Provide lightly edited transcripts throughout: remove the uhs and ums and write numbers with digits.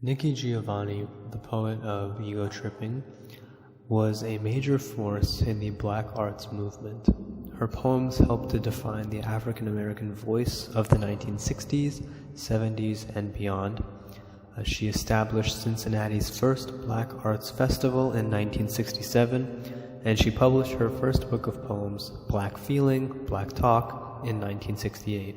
Nikki Giovanni, the poet of Ego Trippin, was a major force in the Black arts movement. Her poems helped to define the African American voice of the 1960s, 70s, and beyond. She established Cincinnati's first Black Arts Festival in 1967, and she published her first book of poems, Black Feeling, Black Talk, in 1968.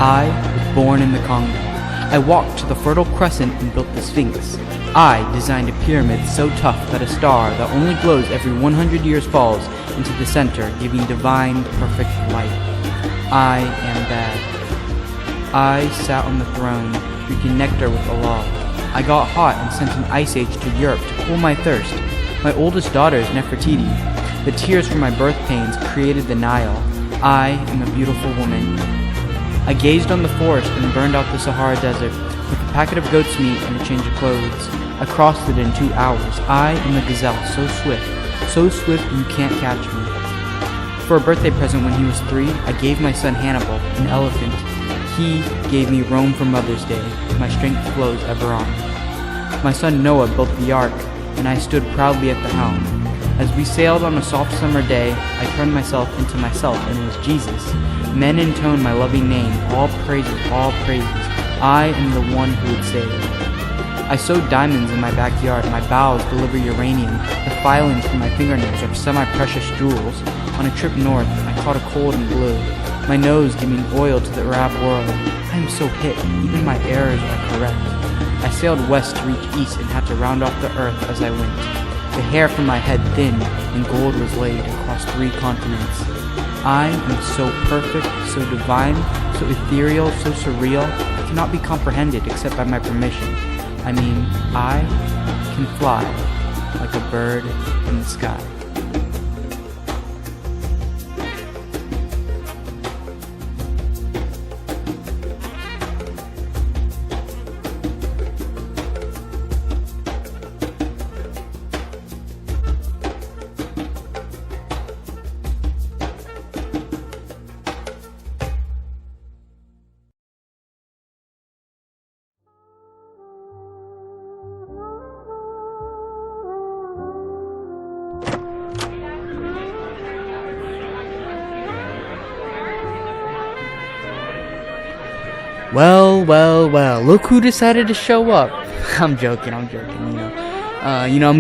I was born in the Congo. I walked to the Fertile Crescent and built the Sphinx. I designed a pyramid so tough that a star that only glows every 100 years falls into the center, giving divine, perfect light. I am bad. I sat on the throne, drinking nectar with Allah. I got hot and sent an ice age to Europe to cool my thirst. My oldest daughter is Nefertiti. The tears from my birth pains created the Nile. I am a beautiful woman. I gazed on the forest and burned out the Sahara Desert with a packet of goat's meat and a change of clothes. I crossed it in 2 hours. I am a gazelle, so swift you can't catch me. For a birthday present when he was 3, I gave my son Hannibal, an elephant. He gave me Rome for Mother's Day. My strength flows ever on. My son Noah built the ark, and I stood proudly at the helm. As we sailed on a soft summer day, I turned myself into myself and was Jesus. Men intone my loving name, all praises, all praises. I am the one who would save. I sewed diamonds in my backyard. My bowels deliver uranium. The filings from my fingernails are semi-precious jewels. On a trip north, I caught a cold and blew. My nose giving oil to the Arab world. I am so hip, even my errors are correct. I sailed west to reach east and had to round off the earth as I went. The hair from my head thinned, and gold was laid across 3 continents. I am so perfect, so divine, so ethereal, so surreal, it cannot be comprehended except by my permission. I mean, I can fly like a bird in the sky. Well, look who decided to show up. I'm joking, I'm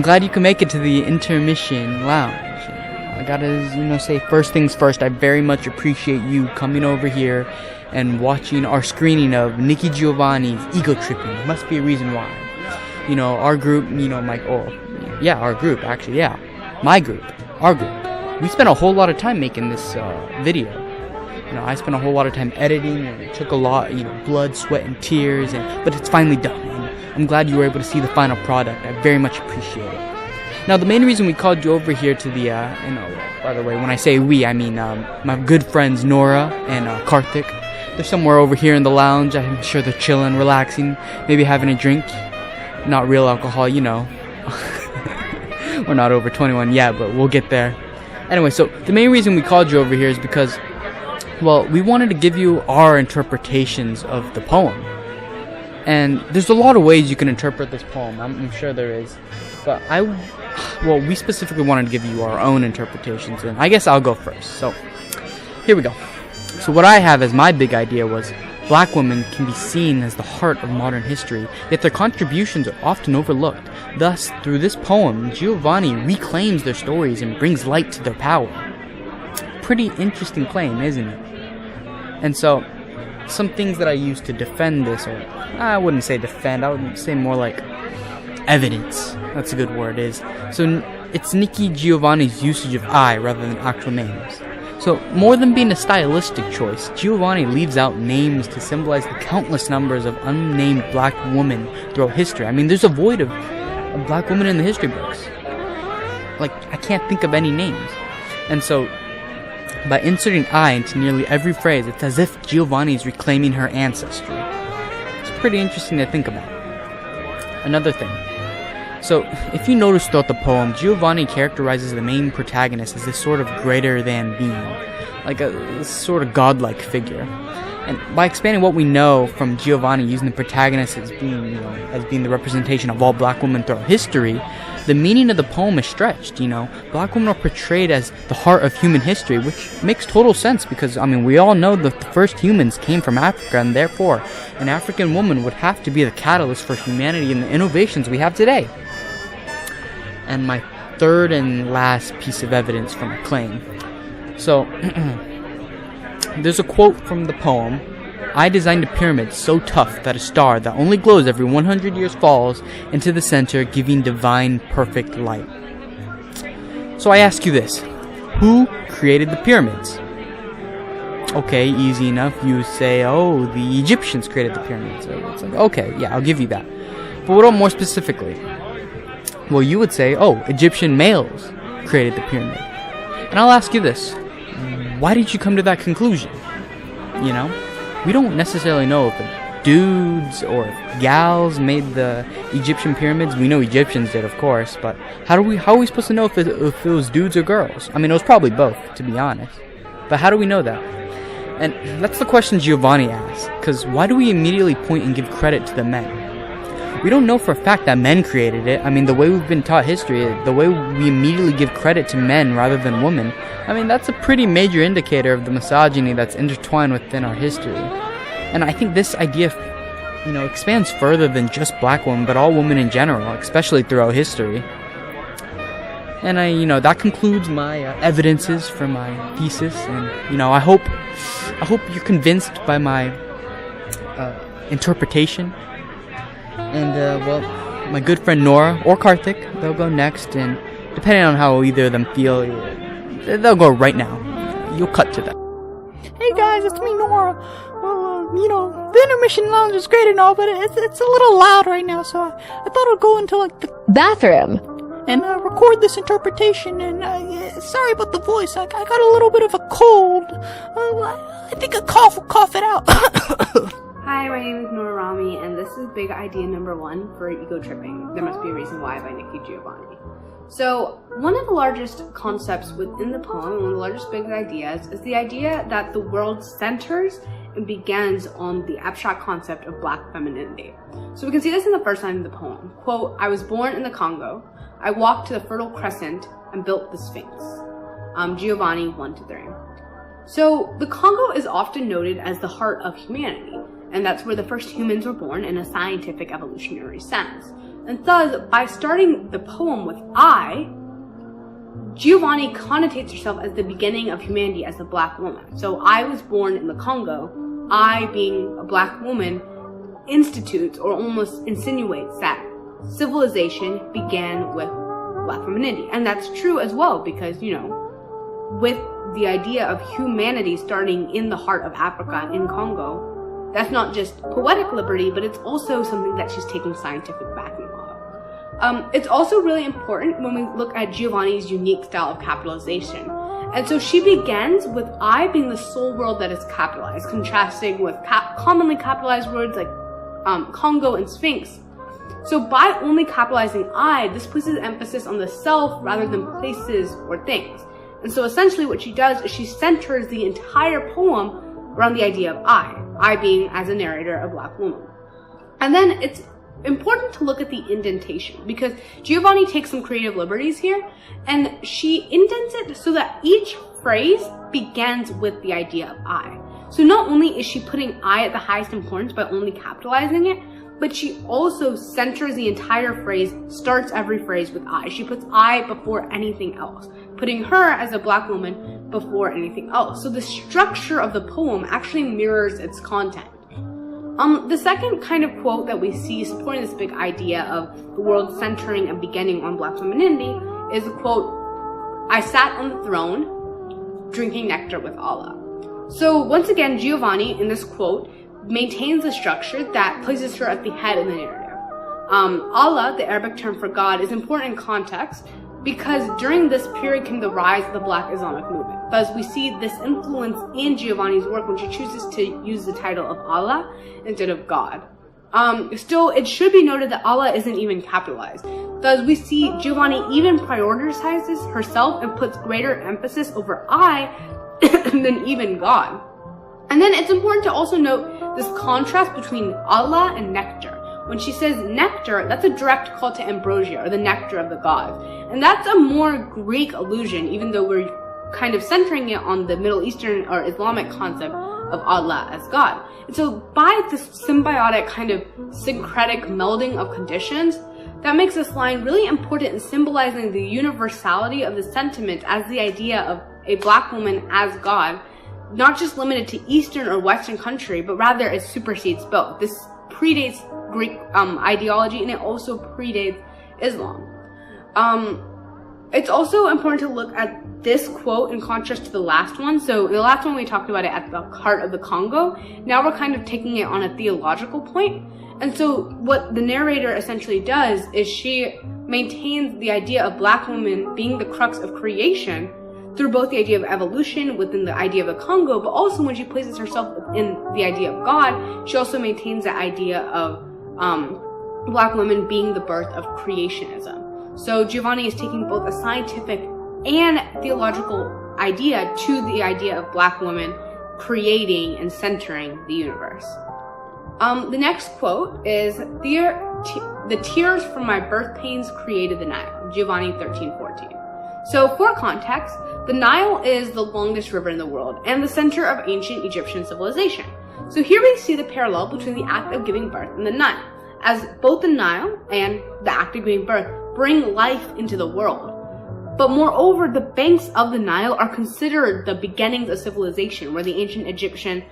glad you can make it to the intermission lounge. I gotta, say first things first, I very much appreciate you coming over here and watching our screening of Nikki Giovanni's Ego Trippin. There must be a reason why. Our group, our group. We spent a whole lot of time making this video. I spent a whole lot of time editing, and it took a lot, blood, sweat, and tears, but it's finally done. And I'm glad you were able to see the final product. I very much appreciate it. Now, the main reason we called you over here to the, by the way, when I say we, I mean my good friends Norah and Karthik. They're somewhere over here in the lounge. I'm sure they're chilling, relaxing, maybe having a drink. Not real alcohol, We're not over 21 yet, but we'll get there. Anyway, so the main reason we called you over here is because, well, we wanted to give you our interpretations of the poem. And there's a lot of ways you can interpret this poem. I'm sure there is. But we specifically wanted to give you our own interpretations. And I guess I'll go first. So, here we go. So what I have as my big idea was black women can be seen as the heart of modern history, yet their contributions are often overlooked. Thus, through this poem, Giovanni reclaims their stories and brings light to their power. Pretty interesting claim, isn't it? And so, some things that I use to defend this, or I wouldn't say defend, I would say more like evidence. That's a good word, So, it's Nikki Giovanni's usage of I rather than actual names. So, more than being a stylistic choice, Giovanni leaves out names to symbolize the countless numbers of unnamed black women throughout history. I mean, there's a void of black women in the history books. I can't think of any names. And so, by inserting I into nearly every phrase, it's as if Giovanni is reclaiming her ancestry. It's pretty interesting to think about. Another thing. So, if you notice throughout the poem, Giovanni characterizes the main protagonist as this sort of greater-than being, like a sort of godlike figure. And by expanding what we know from Giovanni, using the protagonist as being, as being the representation of all black women throughout history, the meaning of the poem is stretched. Black women are portrayed as the heart of human history, which makes total sense because, we all know that the first humans came from Africa, and therefore, an African woman would have to be the catalyst for humanity and the innovations we have today. And my third and last piece of evidence for my claim. So, there's a quote from the poem. I designed a pyramid so tough that a star that only glows every 100 years falls into the center, giving divine perfect light. So I ask you this. Who created the pyramids? Okay, easy enough. You say, the Egyptians created the pyramids. So it's like, okay, yeah, I'll give you that. But what more specifically? Well, you would say, Egyptian males created the pyramid. And I'll ask you this. Why did you come to that conclusion? We don't necessarily know if dudes or if gals made the Egyptian pyramids. We know Egyptians did, of course, but how are we supposed to know if it was dudes or girls? It was probably both, to be honest. But how do we know that? And that's the question Giovanni asks, because why do we immediately point and give credit to the men? We don't know for a fact that men created it. The way we've been taught history, the way we immediately give credit to men rather than women, that's a pretty major indicator of the misogyny that's intertwined within our history. And I think this idea, expands further than just black women, but all women in general, especially throughout history. And that concludes my evidences for my thesis. And, I hope you're convinced by my interpretation. And, my good friend Norah or Karthik, they'll go next, and depending on how either of them feel, they'll go right now. you'll cut to that. Hey guys, it's me, Norah. Well, the intermission lounge is great and all, but it's a little loud right now, so I thought I'd go into, like, the bathroom and record this interpretation, and sorry about the voice, I got a little bit of a cold. I think a cough will cough it out. Hi, my name is Norah, and this is big idea number 1 for Ego Tripping. There Must Be a Reason Why by Nikki Giovanni. So, one of the largest concepts within the poem, one of the largest big ideas, is the idea that the world centers and begins on the abstract concept of black femininity. So we can see this in the first line of the poem. Quote, I was born in the Congo. I walked to the Fertile Crescent and built the Sphinx. Giovanni 1-3. So, the Congo is often noted as the heart of humanity, and that's where the first humans were born in a scientific evolutionary sense. And thus, by starting the poem with I, Giovanni connotates herself as the beginning of humanity as a black woman. So I was born in the Congo. I, being a black woman, institutes or almost insinuates that civilization began with black femininity. And that's true as well because, with the idea of humanity starting in the heart of Africa, in Congo, that's not just poetic liberty, but it's also something that she's taking scientific backing of. It's also really important when we look at Giovanni's unique style of capitalization. And so she begins with I being the sole word that is capitalized, contrasting with commonly capitalized words like Congo and Sphinx. So by only capitalizing I, this places emphasis on the self rather than places or things. And so essentially what she does is she centers the entire poem around the idea of I being, as a narrator, a black woman. And then it's important to look at the indentation because Giovanni takes some creative liberties here and she indents it so that each phrase begins with the idea of I. So not only is she putting I at the highest importance by only capitalizing it, but she also centers the entire phrase, starts every phrase with I. She puts I before anything else, putting her as a black woman before anything else. So the structure of the poem actually mirrors its content. The second kind of quote that we see supporting this big idea of the world centering and beginning on black femininity is the quote, I sat on the throne, drinking nectar with Allah. So once again, Giovanni, in this quote, maintains the structure that places her at the head of the narrative. Allah, the Arabic term for God, is important in context because during this period came the rise of the Black Islamic movement. Thus, we see this influence in Giovanni's work when she chooses to use the title of Allah instead of God. Still, it should be noted that Allah isn't even capitalized. Thus, we see Giovanni even prioritizes herself and puts greater emphasis over I than even God. And then it's important to also note this contrast between Allah and nectar. When she says nectar, that's a direct call to ambrosia, or the nectar of the gods. And that's a more Greek allusion, even though we're kind of centering it on the Middle Eastern or Islamic concept of Allah as God. And so by this symbiotic kind of syncretic melding of conditions, that makes this line really important in symbolizing the universality of the sentiment as the idea of a black woman as God, not just limited to Eastern or Western country, but rather it supersedes both. This predates Greek ideology and it also predates Islam. It's also important to look at this quote in contrast to the last one. So in the last one we talked about it at the heart of the Congo. Now we're kind of taking it on a theological point. And so what the narrator essentially does is she maintains the idea of black women being the crux of creation through both the idea of evolution within the idea of the Congo, but also when she places herself in the idea of God, she also maintains the idea of black women being the birth of creationism. So Giovanni is taking both a scientific and theological idea to the idea of black women creating and centering the universe. The next quote is, the tears from my birth pains created the Nile, Giovanni 13:14. So for context, the Nile is the longest river in the world and the center of ancient Egyptian civilization. So here we see the parallel between the act of giving birth and the Nile, as both the Nile and the act of giving birth bring life into the world. But moreover, the banks of the Nile are considered the beginnings of civilization, where the ancient Egyptian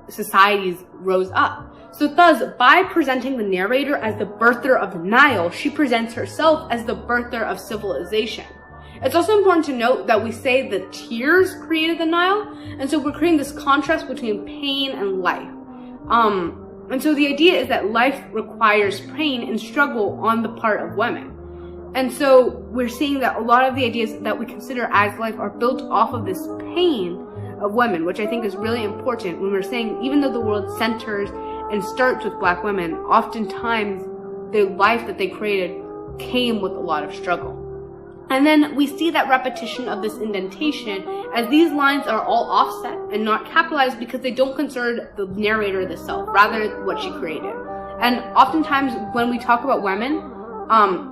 societies rose up. So thus, by presenting the narrator as the birther of the Nile, she presents herself as the birther of civilization. It's also important to note that we say the tears created the Nile, and so we're creating this contrast between pain and life. And so the idea is that life requires pain and struggle on the part of women. And so we're seeing that a lot of the ideas that we consider as life are built off of this pain of women, which I think is really important when we're saying even though the world centers and starts with black women, oftentimes the life that they created came with a lot of struggle. And then we see that repetition of this indentation as these lines are all offset and not capitalized because they don't concern the narrator, the self, rather what she created. And oftentimes when we talk about women,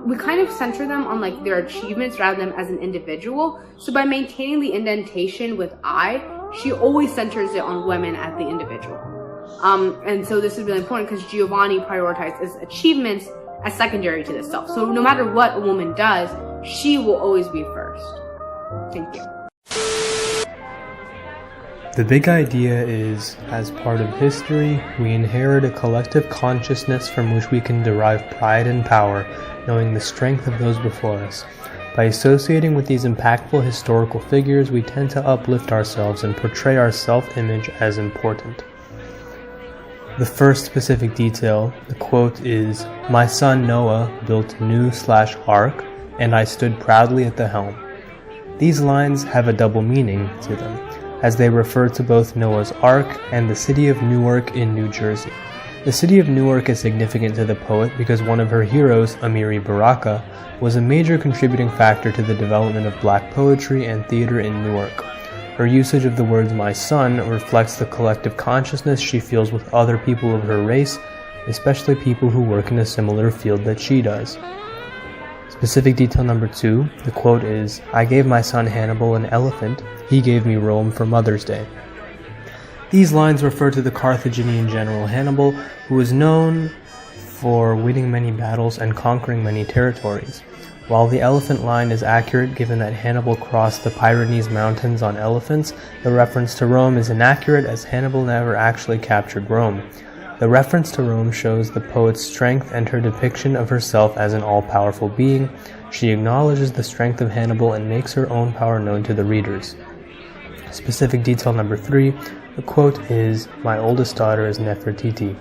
we kind of center them on like their achievements rather than as an individual. So by maintaining the indentation with I, she always centers it on women as the individual. And so this is really important because Giovanni prioritizes achievements as secondary to the self. So no matter what a woman does, she will always be first. Thank you. The big idea is, as part of history, we inherit a collective consciousness from which we can derive pride and power, knowing the strength of those before us. By associating with these impactful historical figures, we tend to uplift ourselves and portray our self-image as important. The first specific detail, the quote is, "My son Noah built new/ark, and I stood proudly at the helm." These lines have a double meaning to them, as they refer to both Noah's Ark and the city of Newark in New Jersey. The city of Newark is significant to the poet because one of her heroes, Amiri Baraka, was a major contributing factor to the development of black poetry and theater in Newark. Her usage of the words "my son" reflects the collective consciousness she feels with other people of her race, especially people who work in a similar field that she does. Specific detail number 2, the quote is, "I gave my son Hannibal an elephant, he gave me Rome for Mother's Day." These lines refer to the Carthaginian general Hannibal, who was known for winning many battles and conquering many territories. While the elephant line is accurate given that Hannibal crossed the Pyrenees Mountains on elephants, the reference to Rome is inaccurate as Hannibal never actually captured Rome. The reference to Rome shows the poet's strength and her depiction of herself as an all-powerful being. She acknowledges the strength of Hannibal and makes her own power known to the readers. Specific detail number 3, the quote is, "My oldest daughter is Nefertiti."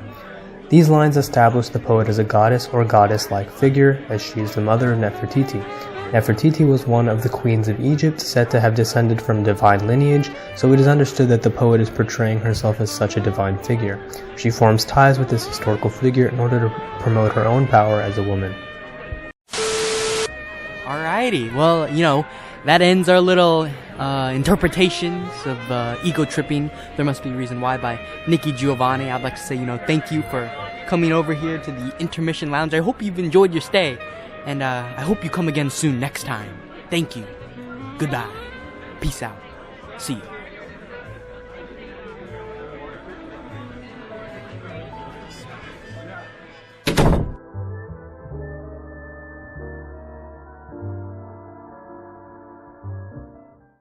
These lines establish the poet as a goddess or goddess-like figure, as she is the mother of Nefertiti. Nefertiti was one of the queens of Egypt, said to have descended from divine lineage, so it is understood that the poet is portraying herself as such a divine figure. She forms ties with this historical figure in order to promote her own power as a woman. Alrighty, well, that ends our little interpretations of Ego Tripping, There Must Be a Reason Why by Nikki Giovanni. I'd like to say, thank you for coming over here to the Intermission Lounge. I hope you've enjoyed your stay, and I hope you come again soon next time. Thank you. Goodbye. Peace out. See you.